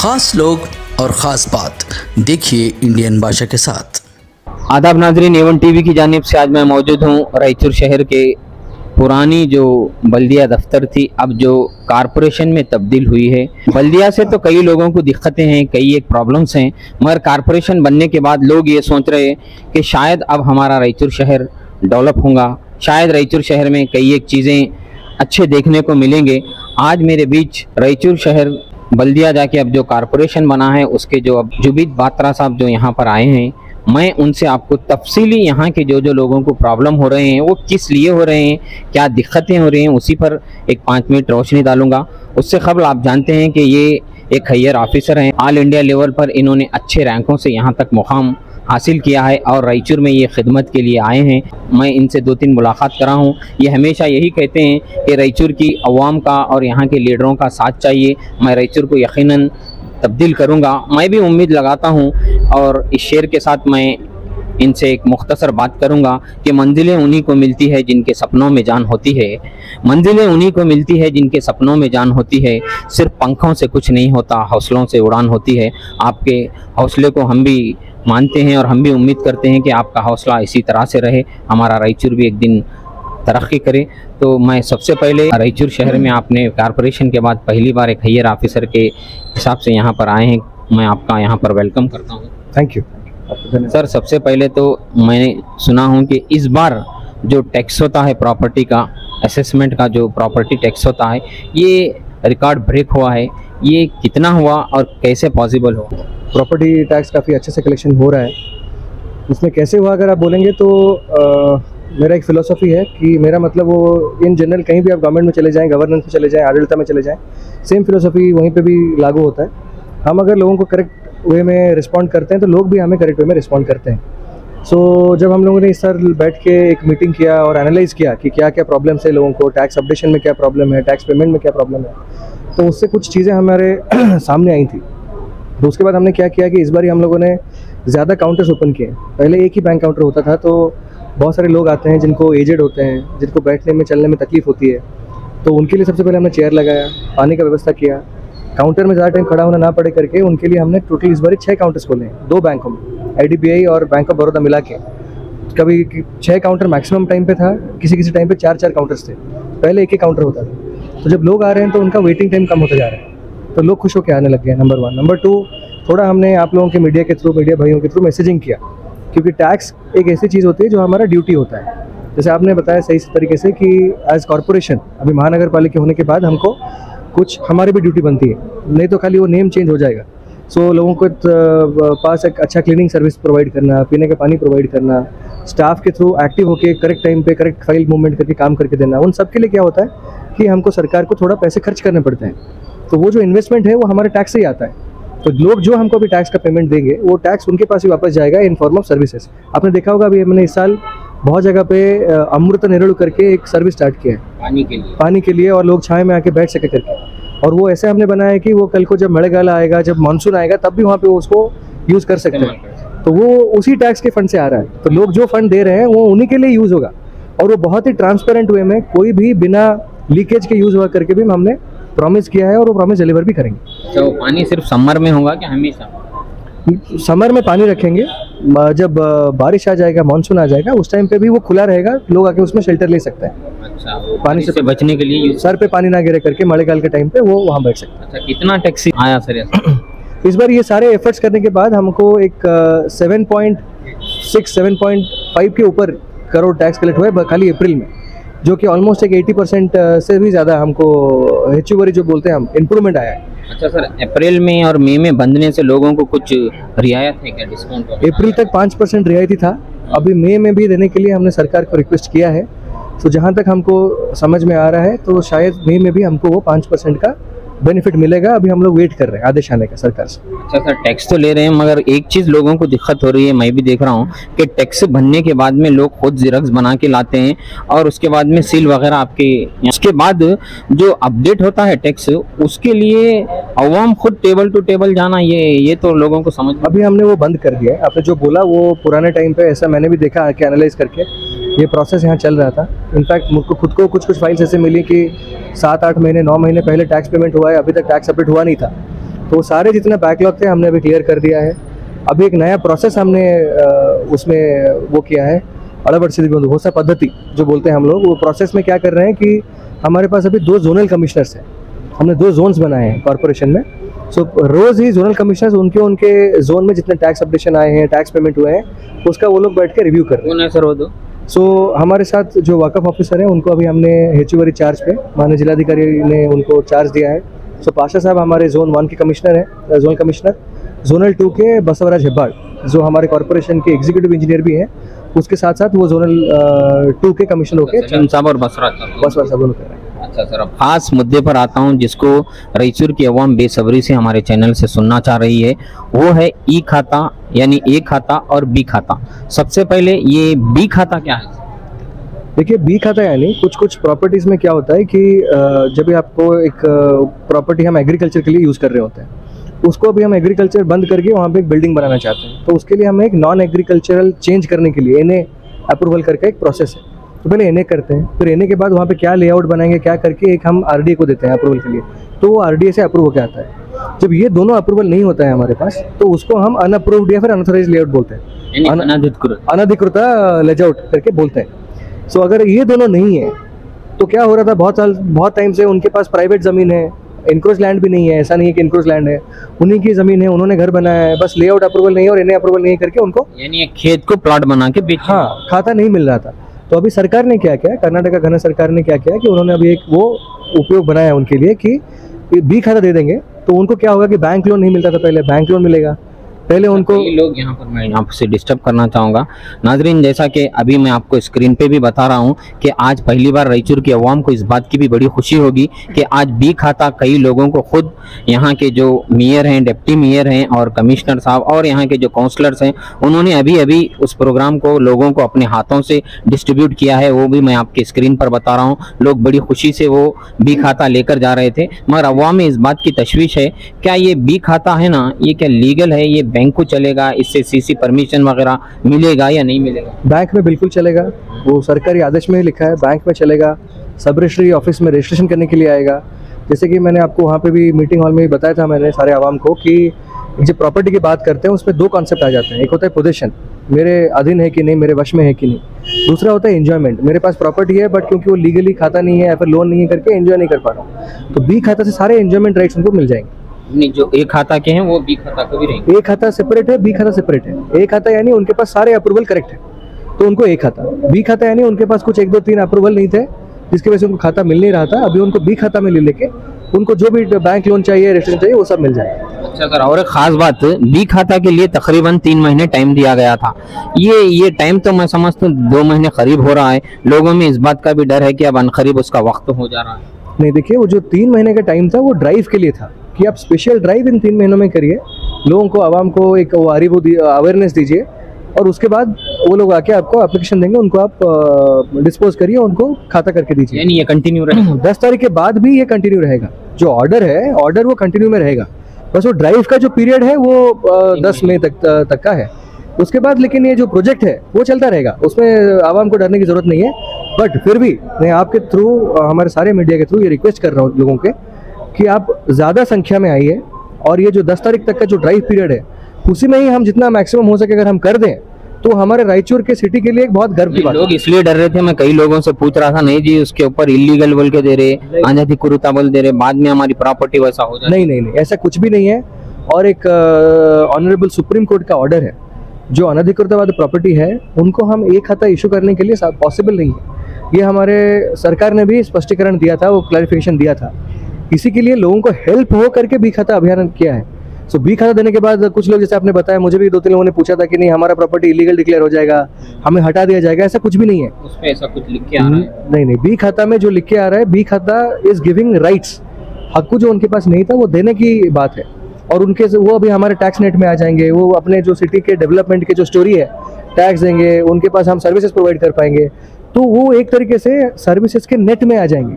खास लोग और ख़ास बात, देखिए इंडियन भाषा के साथ। आदाब नाजरीन, एवन टीवी की जानिब से आज मैं मौजूद हूँ रायचूर शहर के पुरानी जो बल्दिया दफ्तर थी, अब जो कारपोरेशन में तब्दील हुई है। बल्दिया से तो कई लोगों को दिक्कतें हैं, कई एक प्रॉब्लम्स हैं, मगर कारपोरेशन बनने के बाद लोग ये सोच रहे हैं कि शायद अब हमारा रायचूर शहर डेवलप होगा, शायद रायचूर शहर में कई एक चीज़ें अच्छे देखने को मिलेंगे। आज मेरे बीच रायचूर शहर बल्दिया जाके अब जो कारपोरेशन बना है उसके जो अब जुबीद बात्रा साहब जो यहाँ पर आए हैं, मैं उनसे आपको तफसीली यहाँ के जो लोगों को प्रॉब्लम हो रहे हैं, वो किस लिए हो रहे हैं, क्या दिक्कतें हो रही हैं, उसी पर एक 5 मिनट रोशनी डालूंगा। उससे कबल आप जानते हैं कि ये एक हायर ऑफिसर हैं, ऑल इंडिया लेवल पर इन्होंने अच्छे रैंकों से यहाँ तक मुकाम हासिल किया है और रायचूर में ये खिदमत के लिए आए हैं। मैं इनसे 2-3 मुलाकात करा हूँ। ये हमेशा यही कहते हैं कि रायचूर की अवाम का और यहाँ के लीडरों का साथ चाहिए, मैं रायचूर को यकीनन तब्दील करूँगा। मैं भी उम्मीद लगाता हूँ और इस शेर के साथ मैं इनसे एक मुख्तसर बात करूँगा कि मंजिलें उन्हीं को मिलती है जिनके सपनों में जान होती है, मंजिलें उन्हीं को मिलती है जिनके सपनों में जान होती है। सिर्फ पंखों से कुछ नहीं होता, हौसलों से उड़ान होती है। आपके हौसले को हम भी मानते हैं और हम भी उम्मीद करते हैं कि आपका हौसला इसी तरह से रहे, हमारा रायचूर भी एक दिन तरक्की करे। तो मैं सबसे पहले रायचूर शहर में आपने कारपोरेशन के बाद पहली बार एक हायर ऑफिसर के हिसाब से यहाँ पर आए हैं, मैं आपका यहाँ पर वेलकम करता हूँ। Thank you sir. सबसे पहले तो मैंने सुना हूँ कि इस बार जो टैक्स होता है प्रॉपर्टी का, असेसमेंट का जो प्रॉपर्टी टैक्स होता है, ये रिकॉर्ड ब्रेक हुआ है। ये कितना हुआ और कैसे पॉसिबल हुआ? प्रॉपर्टी टैक्स काफ़ी अच्छे से कलेक्शन हो रहा है। उसमें कैसे हुआ अगर आप बोलेंगे तो मेरा एक फ़िलोसफी है कि मेरा मतलब वो इन जनरल कहीं भी आप गवर्नमेंट में चले जाएं, गवर्नेंस में चले जाएं, आडलिता में चले जाएं, सेम फ़िलोसफी वहीं पे भी लागू होता है। हम अगर लोगों को करेक्ट वे में रिस्पॉन्ड करते हैं तो लोग भी हमें करेक्ट वे में रिस्पॉन्ड करते हैं। सो जब हम लोगों ने इस साल बैठ के एक मीटिंग किया और एनालाइज़ किया कि क्या क्या प्रॉब्लम्स है लोगों को, टैक्स अपडेशन में क्या प्रॉब्लम है, टैक्स पेमेंट में क्या प्रॉब्लम है, तो उससे कुछ चीज़ें हमारे सामने आई थी। तो उसके बाद हमने क्या किया कि इस बार हम लोगों ने ज़्यादा काउंटर्स ओपन किए। पहले एक ही बैंक काउंटर होता था, तो बहुत सारे लोग आते हैं जिनको एजेड होते हैं, जिनको बैठने में चलने में तकलीफ़ होती है, तो उनके लिए सबसे पहले हमने चेयर लगाया, पानी का व्यवस्था किया, काउंटर में ज़्यादा टाइम खड़ा होना ना पड़े करके उनके लिए हमने टोटल इस बार 6 काउंटर्स खोले हैं 2 बैंकों में, IDBI और बैंक ऑफ बड़ौदा मिला के। कभी 6 काउंटर मैक्सिमम टाइम पे था, किसी टाइम पे 4-4 काउंटर्स थे, पहले एक ही काउंटर होता था। तो जब लोग आ रहे हैं तो उनका वेटिंग टाइम कम होता जा रहा है, तो लोग खुश होकर आने लग गए, नंबर 1। नंबर 2, थोड़ा हमने आप लोगों के मीडिया के थ्रू, मीडिया भाइयों के थ्रू मैसेजिंग किया, क्योंकि टैक्स एक ऐसी चीज़ होती है जो हमारा ड्यूटी होता है। जैसे आपने बताया सही तरीके से कि एज कॉरपोरेशन अभी महानगर पालिका होने के बाद हमको कुछ हमारी भी ड्यूटी बनती है, नहीं तो खाली वो नेम चेंज हो जाएगा। सो लोगों को पास एक अच्छा क्लीनिंग सर्विस प्रोवाइड करना, पीने का पानी प्रोवाइड करना, स्टाफ के थ्रू एक्टिव होकर करेक्ट टाइम पे करेक्ट फाइल मूवमेंट करके काम करके देना, उन सब के लिए क्या होता है कि हमको सरकार को थोड़ा पैसे खर्च करने पड़ते हैं। तो वो जो इन्वेस्टमेंट है वो हमारे टैक्स से ही आता है। तो लोग जो हमको अभी टैक्स का पेमेंट देंगे वो टैक्स उनके पास ही वापस जाएगा इन फॉर्म ऑफ सर्विसेज। आपने देखा होगा अभी मैंने इस साल बहुत जगह पे अमृत निरलु करके एक सर्विस स्टार्ट किया है पानी के लिए, और लोग छाए में आके बैठ सके करके। और वो ऐसे हमने बनाया है कि वो कल को जब मಳೆಗಾಲ आएगा, जब मानसून आएगा, तब भी वहाँ पे उसको यूज़ कर सकते हैं। तो वो उसी टैक्स के फंड से आ रहा है। तो लोग जो फंड दे रहे हैं वो उन्हीं के लिए यूज़ होगा, और वो बहुत ही ट्रांसपेरेंट वे में, कोई भी बिना लीकेज के यूज़ हुआ करके भी हमने प्रॉमिस किया है, और वो प्रॉमिस डिलीवर भी करेंगे। तो पानी सिर्फ समर में होगा क्या हमेशा? समर में पानी रखेंगे, जब बारिश आ जाएगा, मानसून आ जाएगा, उस टाइम पे भी वो खुला रहेगा, लोग आके उसमें शेल्टर ले सकते हैं। अच्छा, पानी से बचने के लिए सर पे पानी ना गिरे करके मಳೆಗಾಲ के टाइम पे वो वहाँ बैठ सकते हैं। अच्छा, कितना टैक्स आया सर इस बार? ये सारे एफर्ट्स करने के बाद हमको एक 7.5 के ऊपर करोड़ टैक्स कलेक्ट हुआ है खाली अप्रैल में, जो कि ऑलमोस्ट एक 80% से भी ज़्यादा हमको हिचुवरी जो बोलते हैं हम, इम्प्रूवमेंट आया है। अच्छा सर, अप्रैल में और मई में बंधने से लोगों को कुछ रियायत है क्या, डिस्काउंट? अप्रैल तक 5% रियायती था, अभी मई में भी देने के लिए हमने सरकार को रिक्वेस्ट किया है। तो जहाँ तक हमको समझ में आ रहा है तो शायद मई में भी हमको वो 5% का बेनिफिट मिलेगा। अभी हम लोग वेट कर रहे हैं आदेश आने का सरकार से। अच्छा सर, टैक्स तो ले रहे हैं, मगर एक चीज़ लोगों को दिक्कत हो रही है, मैं भी देख रहा हूँ कि टैक्स भरने के बाद में लोग खुद ज़ेरॉक्स बना के लाते हैं और उसके बाद में सील वगैरह आपके, उसके बाद जो अपडेट होता है टैक्स, उसके लिए अवाम खुद टेबल टू टेबल जाना, ये तो लोगों को समझ। अभी हमने वो बंद कर दिया है। आपने जो बोला वो पुराने टाइम पे ऐसा मैंने भी देखा कि एनालाइज करके ये प्रोसेस यहाँ चल रहा था। इनफैक्ट मुझको खुद को कुछ फाइल्स ऐसे मिली कि 7-8 महीने 9 महीने पहले टैक्स पेमेंट हुआ है, अभी तक टैक्स अपडेट हुआ नहीं था। तो सारे जितने बैकलॉग थे हमने अभी क्लियर कर दिया है। अभी एक नया प्रोसेस हमने उसमें वो किया है, अड़बड़सिद्धि घोषणा पद्धति जो बोलते हैं हम लोग, वो प्रोसेस में क्या कर रहे हैं कि हमारे पास अभी 2 जोनल कमिश्नर्स हैं। हमने 2 जोन्स बनाए हैं कॉर्पोरेशन में। सो रोज़ ही जोनल कमिश्नर्स उनके जोन में जितने टैक्स अपडेशन आए हैं, टैक्स पेमेंट हुए हैं, उसका वो लोग बैठ के रिव्यू कर रहे हैं। सर वो दो सो हमारे साथ जो वाकफ ऑफिसर हैं उनको अभी हमने हेचुवरी चार्ज पे माननीय जिलाधिकारी ने उनको चार्ज दिया है। सो पाशा साहब हमारे जोन 1 के कमिश्नर हैं, जोनल कमिश्नर। जोनल 2 के बसवराज हेब्बाड़ जो हमारे कॉर्पोरेशन के एग्जीक्यूटिव इंजीनियर भी हैं, उसके साथ साथ वो जोनल 2 के कमिश्नर होकर साहब और बसवराज साहब दोनों कर रहे हैं। अच्छा सर, अब खास मुद्दे पर आता हूं जिसको रायचूर की अवाम बेसब्री से हमारे चैनल से सुनना चाह रही है, वो है ई खाता यानी ए खाता और बी खाता। सबसे पहले ये बी खाता क्या है? देखिए, बी खाता यानी कुछ प्रॉपर्टीज़ में क्या होता है कि जब भी आपको एक प्रॉपर्टी हम एग्रीकल्चर के लिए यूज़ कर रहे होते हैं, उसको अभी हम एग्रीकल्चर बंद करके वहाँ पे एक बिल्डिंग बनाना चाहते हैं, तो उसके लिए हमें एक नॉन एग्रीकल्चरल चेंज करने के लिए एनए अप्रूवल करके एक प्रोसेस है। तो पहले एनए करते हैं, फिर एनए के बाद वहाँ पे क्या लेआउट बनाएंगे, क्या करके एक हम आरडीए को देते हैं अप्रूवल के लिए, तो वो आरडीए से अप्रूव होकर आता है। जब ये दोनों अप्रूवल नहीं होता है हमारे पास, तो उसको हम अनअप्रूव्ड या फिर अनऑथराइज्ड लेआउट बोलते हैं, अनधिकृत लेआउट करके बोलते हैं। सो अगर ये दोनों नहीं है तो क्या हो रहा था, बहुत टाइम से उनके पास प्राइवेट ज़मीन है, इनक्रोच लैंड भी नहीं है, ऐसा नहीं है कि इनक्रोच लैंड है, उन्हीं की ज़मीन है, उन्होंने घर बनाया है, बस लेआउट अप्रूवल नहीं है और एनए अप्रूवल नहीं करके उनको यानी एक खेत को प्लॉट बना के बेच, हाँ, खाता नहीं मिल रहा था। तो अभी सरकार ने क्या किया, कर्नाटका घन सरकार ने क्या किया कि उन्होंने अभी एक वो उपयोग बनाया है उनके लिए कि बी खाता दे देंगे, तो उनको क्या होगा कि बैंक लोन नहीं मिलता था पहले, बैंक लोन मिलेगा। पहले उनको लोग यहाँ पर मैं आपसे डिस्टर्ब करना चाहूँगा नाजरीन, जैसा कि अभी मैं आपको स्क्रीन पे भी बता रहा हूँ कि आज पहली बार रायचूर की अवाम को इस बात की भी बड़ी खुशी होगी कि आज बी खाता कई लोगों को खुद यहाँ के जो मेयर हैं, डिप्टी मेयर हैं और कमिश्नर साहब और यहाँ के जो काउंसलर्स हैं, उन्होंने अभी अभी उस प्रोग्राम को लोगों को अपने हाथों से डिस्ट्रीब्यूट किया है, वो भी मैं आपके स्क्रीन पर बता रहा हूँ। लोग बड़ी खुशी से वो बी खाता लेकर जा रहे थे, मगर अवाम में इस बात की तशवीश है, क्या ये बी खाता है ना, ये क्या लीगल है, ये बैंक को चलेगा, इससे सीसी परमिशन वगैरह मिलेगा या नहीं मिलेगा? बैंक में बिल्कुल चलेगा, वो सरकारी आदेश में लिखा है, बैंक में चलेगा। सब रजिस्ट्री ऑफिस में रजिस्ट्रेशन करने के लिए आएगा। जैसे कि मैंने आपको वहाँ पे भी मीटिंग हॉल में भी बताया था मैंने सारे आवाम को कि जब प्रॉपर्टी की बात करते हैं उसमें 2 कॉन्सेप्ट आ जाते हैं। एक होता है पोजेशन, मेरे अधीन है कि नहीं, मेरे वश में है कि नहीं। दूसरा होता है एंजॉयमेंट, मेरे पास प्रॉपर्टी है बट क्योंकि वो लीगली खाता नहीं है या फिर लोन नहीं है करके एंजॉय नहीं कर पा रहा हूँ, तो बी खाता से सारे एंजॉयमेंट राइट्स उनको मिल जाएंगे। नहीं, जो ए खाता के हैं वो बी खाता को भी रहेंगे। ए खाता सेपरेट है, बी खाता सेपरेट है। ए खाता यानी उनके पास सारे अप्रूवल करेक्ट है तो उनको ए खाता। बी खाता यानी उनके पास कुछ 1 2 3 अप्रूवल नहीं थे जिसकी वजह से उनको खाता मिल नहीं रहा था, अभी उनको बी खाता में ले लेके उनको जो भी बैंक लोन चाहिए, रजिस्ट्रेशन चाहिए, वो सब मिल जाएगा। अच्छा सर, और एक खास बात, बी खाता के लिए तकरीबन 3 महीने टाइम दिया गया था। ये टाइम तो मैं समझता हूँ 2 महीने करीब हो रहा है, लोगों में इस बात का भी डर है कि अब अनकरीब उसका वक्त हो जा रहा है। नहीं, देखिए, वो जो 3 महीने का टाइम था वो ड्राइव के लिए था कि आप स्पेशल ड्राइव इन 3 महीनों में करिए, लोगों को, आवाम को एक अवेयरनेस दीजिए और उसके बाद वो लोग आके आपको एप्लीकेशन देंगे, उनको आप डिस्पोज करिए, उनको खाता करके दीजिए। यानी ये कंटिन्यू रहेगा 10 तारीख के बाद भी ये कंटिन्यू रहेगा। जो ऑर्डर है, ऑर्डर वो कंटिन्यू में रहेगा, बस वो ड्राइव का जो पीरियड है वो 10 मई तक का है। उसके बाद लेकिन ये जो प्रोजेक्ट है वो चलता रहेगा, उसमें आवाम को डरने की जरूरत नहीं है। बट फिर भी मैं आपके थ्रू, हमारे सारे मीडिया के थ्रू ये रिक्वेस्ट कर रहा हूँ लोगों के कि आप ज़्यादा संख्या में आइए और ये जो 10 तारीख तक का जो ड्राइव पीरियड है उसी में ही हम जितना मैक्सिमम हो सके अगर हम कर दें तो हमारे रायचूर के सिटी के लिए एक बहुत गर्व की बात है। लोग इसलिए डर रहे थे, मैं कई लोगों से पूछ रहा था, नहीं जी उसके ऊपर इलीगल बोल के दे रहे, अनधिकृत बोल दे रहे, बाद में हमारी प्रॉपर्टी वैसा हो जाए। नहीं, ऐसा कुछ भी नहीं है। और एक ऑनरेबल सुप्रीम कोर्ट का ऑर्डर है, जो अनधिकृत प्रॉपर्टी है उनको हम एक खाता इशू करने के लिए पॉसिबल नहीं है। ये हमारे सरकार ने भी स्पष्टीकरण दिया था, वो क्लैरिफिकेशन दिया था। इसी के लिए लोगों को हेल्प हो करके बी खाता अभियान किया है। सो बी खाता देने के बाद कुछ लोग, जैसे आपने बताया, मुझे भी 2-3 लोगों ने पूछा था कि नहीं हमारा प्रॉपर्टी इलीगल डिक्लेयर हो जाएगा, हमें हटा दिया जाएगा। ऐसा कुछ भी नहीं है, उसमें ऐसा कुछ लिख के आ रहा है। नहीं, बी खाता में जो लिख के आ रहा है, बी खाता इज गिविंग राइट्स, हक जो उनके पास नहीं था वो देने की बात है। और उनके वो अभी हमारे टैक्स नेट में आ जाएंगे, वो अपने जो सिटी के डेवलपमेंट के जो स्टोरी है टैक्स देंगे, उनके पास हम सर्विसेज प्रोवाइड कर पाएंगे, तो वो एक तरीके से सर्विसेज के नेट में आ जाएंगे।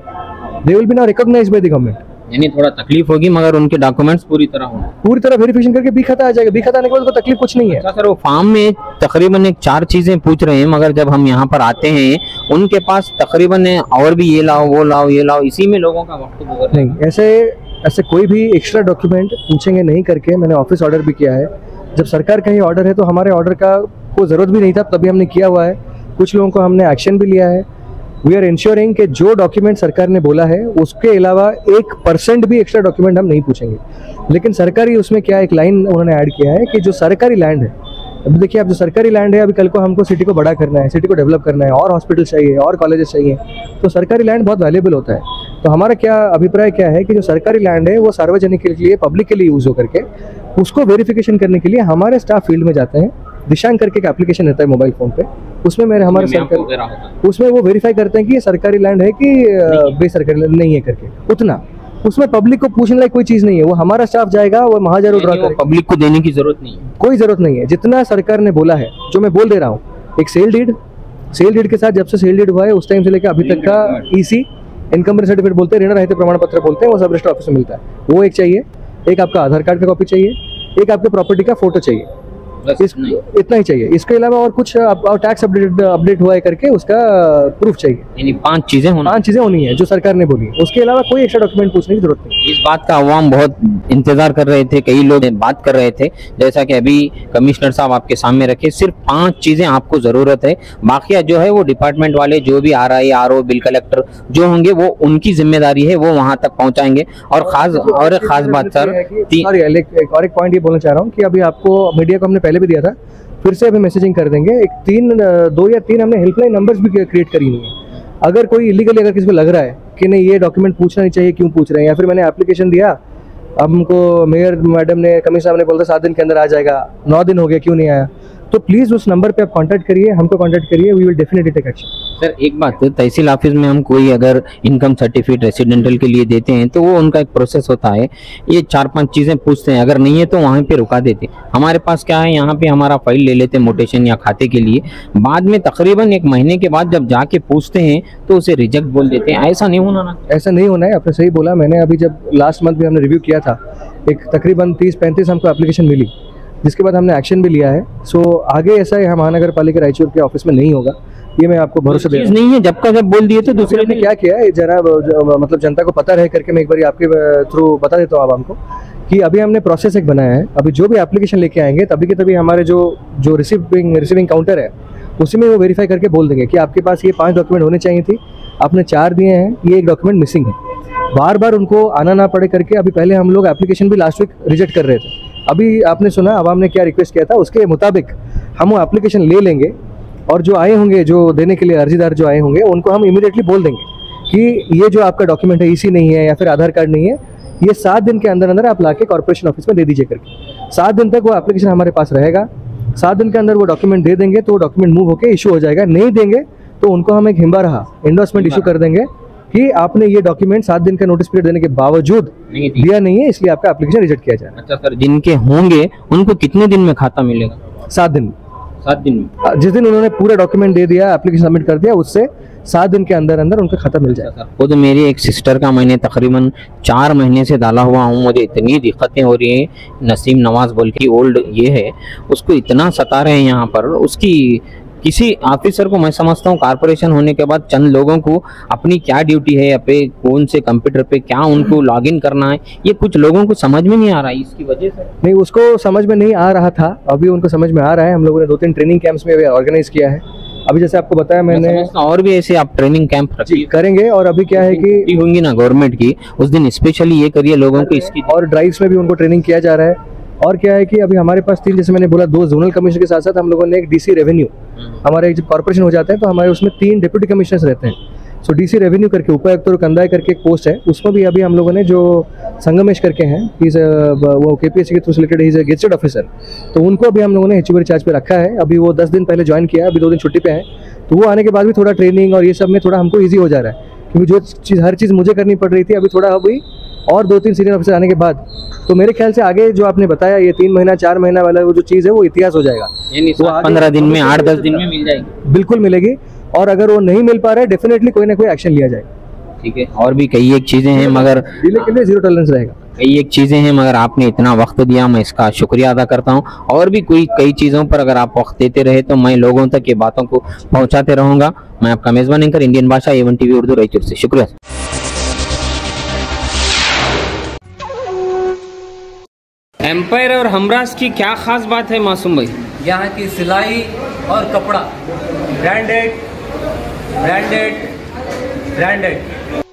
They will be now recognised by the government. यानी थोड़ा तकलीफ होगी मगर उनके डॉक्यूमेंट्स पूरी तरह वेरिफिकेशन करके बी खाता आ जाएगा। बी खाता आने के बाद उनको तकलीफ कुछ नहीं है। अच्छा सर, वो फार्म में तकरीबन 4 चीजें पूछ रहे हैं, मगर जब हम यहाँ पर आते हैं उनके पास तकरीबन और भी ये लाओ वो लाओ ये लाओ, इसी में लोगों का वक्त गुजर नहीं। ऐसे ऐसे कोई भी एक्स्ट्रा डॉक्यूमेंट पूछेंगे नहीं करके मैंने ऑफिस ऑर्डर भी किया है। जब सरकार का ही ऑर्डर है तो हमारे ऑर्डर का कोई ज़रूरत भी नहीं था, तभी हमने किया हुआ है। कुछ लोगों को हमने एक्शन भी लिया है। वी आर इंश्योरिंग कि जो डॉक्यूमेंट सरकार ने बोला है उसके अलावा 1% भी एक्स्ट्रा डॉक्यूमेंट हम नहीं पूछेंगे। लेकिन सरकारी उसमें क्या एक लाइन उन्होंने ऐड किया है कि जो सरकारी लैंड है, अभी देखिए अब जो सरकारी लैंड है, अभी कल को हमको सिटी को बड़ा करना है, सिटी को डेवलप करना है, और हॉस्पिटल चाहिए और कॉलेजेस चाहिए, तो सरकारी लैंड बहुत वैल्यूएबल होता है। तो हमारा क्या अभिप्राय क्या है कि जो सरकारी लैंड है वो सार्वजनिक के लिए, पब्लिक के लिए यूज़ हो करके उसको वेरिफिकेशन करने के लिए हमारे स्टाफ फील्ड में जाते हैं। दिशांक करके एक एप्लीकेशन रहता है मोबाइल फ़ोन पे, उसमें हमारे सरकार उसमें वो वेरीफाई करते हैं कि ये सरकारी लैंड है कि बेसरकारी लैंड नहीं है करके। उतना उसमें पब्लिक को पूछने लायक कोई चीज़ नहीं है। वो हमारा स्टाफ जाएगा, वो महाजारू ड्रा करेगा, पब्लिक को देने की जरूरत नहीं है, कोई ज़रूरत नहीं है। जितना सरकार ने बोला है, जो मैं बोल दे रहा हूँ, एक सेल डीड के साथ जब से सेल डीड हुआ है उस टाइम से लेकर अभी तक का ईसी, इनकम सर्टिफिकेट बोलते हैं, ऋण रहित प्रमाण पत्र बोलते हैं, वो सब रजिस्टर ऑफिस में मिलता है, वो एक चाहिए। एक आपका आधार कार्ड का कॉपी चाहिए, एक आपके प्रॉपर्टी का फोटो चाहिए, इतना ही चाहिए। इसके अलावा और कुछ टैक्स अपडेट हुआ है करके उसका प्रूफ चाहिए। यानी 5 चीजें होनी है जो सरकार ने बोली। उसके अलावा कोई एक्स्ट्रा डॉक्यूमेंट पूछने की जरूरत नहीं। इस बात का अवाम बहुत इंतजार कर रहे थे, कई लोग बात कर रहे थे, जैसा कि अभी कमिश्नर साहब आपके सामने रखे। सिर्फ 5 चीजें आपको जरूरत है, बाकी जो है वो डिपार्टमेंट वाले जो भी RI RO बिल कलेक्टर जो होंगे वो उनकी जिम्मेदारी है, वो वहां तक पहुंचाएंगे। और खास बात सर, और एक पॉइंट ये बोलना चाह रहा हूँ कि अभी आपको मीडिया को हमने पहले भी दिया था, फिर से अभी मैसेजिंग कर देंगे। 2 या 3 हमने हेल्पलाइन नंबर्स भी क्रिएट करी हुई हैं। अगर कोई इलीगली अगर किसी को लग रहा है कि नहीं ये डॉक्यूमेंट पूछना नहीं चाहिए, क्यों पूछ रहे हैं, या फिर मैंने एप्लीकेशन दिया, अब हमको मेयर मैडम ने, कमिश्नर साहब ने बोला 7 दिन के अंदर आ जाएगा, 9 दिन हो गए क्यों नहीं आया, तो प्लीज़ उस नंबर पे आप कांटेक्ट करिए, हमको कांटेक्ट करिए, we will definitely take action. Sir एक बात, तहसील ऑफिस में हम कोई अगर इनकम सर्टिफिकेट रेसिडेंटल के लिए देते हैं तो वो उनका एक प्रोसेस होता है, ये 4-5 चीज़ें पूछते हैं, अगर नहीं है तो वहाँ पे रुका देते। हमारे पास क्या है, यहाँ पे हमारा फाइल ले लेते हैं मोटेशन या खाते के लिए, बाद में तकरीबन 1 महीने के बाद जब जाके पूछते हैं तो उसे रिजेक्ट बोल देते हैं। ऐसा नहीं होना ना, ऐसा नहीं होना है। आपने सही बोला। मैंने अभी जब लास्ट मंथ भी हमने रिव्यू किया था, एक तकरीबन 30-35 हमको एप्लीकेशन मिली, जिसके बाद हमने एक्शन भी लिया है। सो आगे ऐसा है महानगर पालिका रायचूर के ऑफिस में नहीं होगा, ये मैं आपको भरोसा दे रहा हूं। नहीं है, जब का जब बोल दिए तो दूसरे ने क्या किया है जरा मतलब जनता को पता रहे करके मैं एक बार आपके थ्रू बता देता हूँ अब हमको कि अभी हमने प्रोसेस एक बनाया है। अभी जो भी एप्लीकेशन लेके आएंगे तभी के तभी हमारे जो रिसीविंग काउंटर है उसी में वो वेरीफाई करके बोल देंगे कि आपके पास ये 5 डॉक्यूमेंट होने चाहिए थी, आपने 4 दिए हैं, ये एक डॉक्यूमेंट मिसिंग है। बार बार उनको आना ना पड़े करके अभी पहले हम लोग एप्लीकेशन भी लास्ट वीक रिजेक्ट कर रहे थे। अभी आपने सुना आवाम ने क्या रिक्वेस्ट किया था, उसके मुताबिक हम वो एप्लीकेशन ले लेंगे और जो आए होंगे, जो देने के लिए अर्जीदार जो आए होंगे, उनको हम इमीडिएटली बोल देंगे कि ये जो आपका डॉक्यूमेंट है ईसी नहीं है या फिर आधार कार्ड नहीं है, ये 7 दिन के अंदर अंदर आप लाके कॉर्पोरेशन ऑफिस में दे दीजिए करके। 7 दिन तक वो एप्लीकेशन हमारे पास रहेगा। 7 दिन के अंदर वो डॉक्यूमेंट दे देंगे तो वो डॉक्यूमेंट मूव होकर इशू हो जाएगा। नहीं देंगे तो उनको हम एक हिम्बा रहा एंडोर्समेंट इशू कर देंगे कि आपने ये डॉक्यूमेंट 7 दिन का नोटिस पीरियड देने के बावजूद दिया नहीं है, इसलिए आपका एप्लीकेशन रिजेक्ट किया जाएगा। अच्छा सर, जिनके होंगे उनको कितने दिन में खाता मिलेगा? 7 दिन। 7 दिन में? जिस दिन उन्होंने पूरा डॉक्यूमेंट दे दिया, एप्लीकेशन सबमिट कर दिया, उससे 7 दिन के अंदर अंदर उनका खाता मिल जाएगा। खुद मेरी एक सिस्टर का मैंने तकरीबन 4 महीने से डाला हुआ हूँ, मुझे इतनी दिक्कतें हो रही हैं। नसीम नवाज बोल के ओल्ड ये है, उसको इतना सता रहे हैं यहाँ पर। उसकी किसी ऑफिसर को मैं समझता हूँ कारपोरेशन होने के बाद चंद लोगों को अपनी क्या ड्यूटी है, अपने कौन से कंप्यूटर पे क्या उनको लॉगिन करना है, ये कुछ लोगों को समझ में नहीं आ रहा है। इसकी वजह से नहीं, उसको समझ में नहीं आ रहा था, अभी उनको समझ में आ रहा है। हम लोगों ने 2-3 ट्रेनिंग कैंप्स में ऑर्गेनाइज किया है। अभी जैसे आपको बताया मैंने, और भी ऐसे आप ट्रेनिंग कैंप करेंगे। और अभी क्या है कि होंगी ना गवर्नमेंट की, उस दिन स्पेशली ये करिए लोगों को इसकी, और ड्राइव्स में भी उनको ट्रेनिंग किया जा रहा है। और क्या है कि अभी हमारे पास 3, जैसे मैंने बोला, 2 जोनल कमिश्नर के साथ साथ हम लोगों ने एक DC रेवेन्यू, हमारा जब कॉर्पोरेशन हो जाता है तो हमारे उसमें 3 डिप्यूटी कमिश्नर्स रहते हैं। सो DC रेवेन्यू करके उपायुक्त और कंदाय करके एक पोस्ट है, उसमें भी अभी हम लोगों ने जो संगमेश करके हैं, वो KPSC के through selected, is gazetted officer, तो उनको अभी हम लोगों ने HOD चार्ज पे रखा है। अभी वो 10 दिन पहले ज्वाइन किया है, अभी 2 दिन छुट्टी पे है, तो वो आने के बाद भी थोड़ा ट्रेनिंग और ये सब में थोड़ा हमको ईजी हो जा रहा है, क्योंकि जो चीज़ हर चीज़ मुझे करनी पड़ रही थी अभी थोड़ा अभी और 2-3 सीनियर ऑफिसर आने के बाद, तो मेरे ख्याल से आगे जो आपने बताया ये 3 महीना 4 महीना वाला वो जो चीज़ है वो इतिहास हो जाएगा। तो 15 दिन में 8-10 दिन में मिल जाएगी, बिल्कुल मिलेगी। और अगर वो नहीं मिल पा रहा है, डेफिनेटली कोई ना कोई एक्शन लिया जाएगा। ठीक है। और भी कई एक चीज़ें हैं, मगर डिले के लिए 0 टॉलरेंस रहेगा। कई एक चीज़ें हैं, मगर आपने इतना वक्त दिया, मैं इसका शुक्रिया अदा करता हूं। और भी कई चीज़ों पर अगर आप वक्त देते रहे तो मैं लोगों तक ये बातों को पहुंचाते रहूँगा। मैं आपका मेज़बान एंकर इंडियन भाषा A1 TV उर्दू रायचूर से, शुक्रिया। एम्पायर और हमराज की क्या खास बात है मासूम भाई? यहाँ की सिलाई और कपड़ा ब्रांडेड ब्रांडेड ब्रांडेड।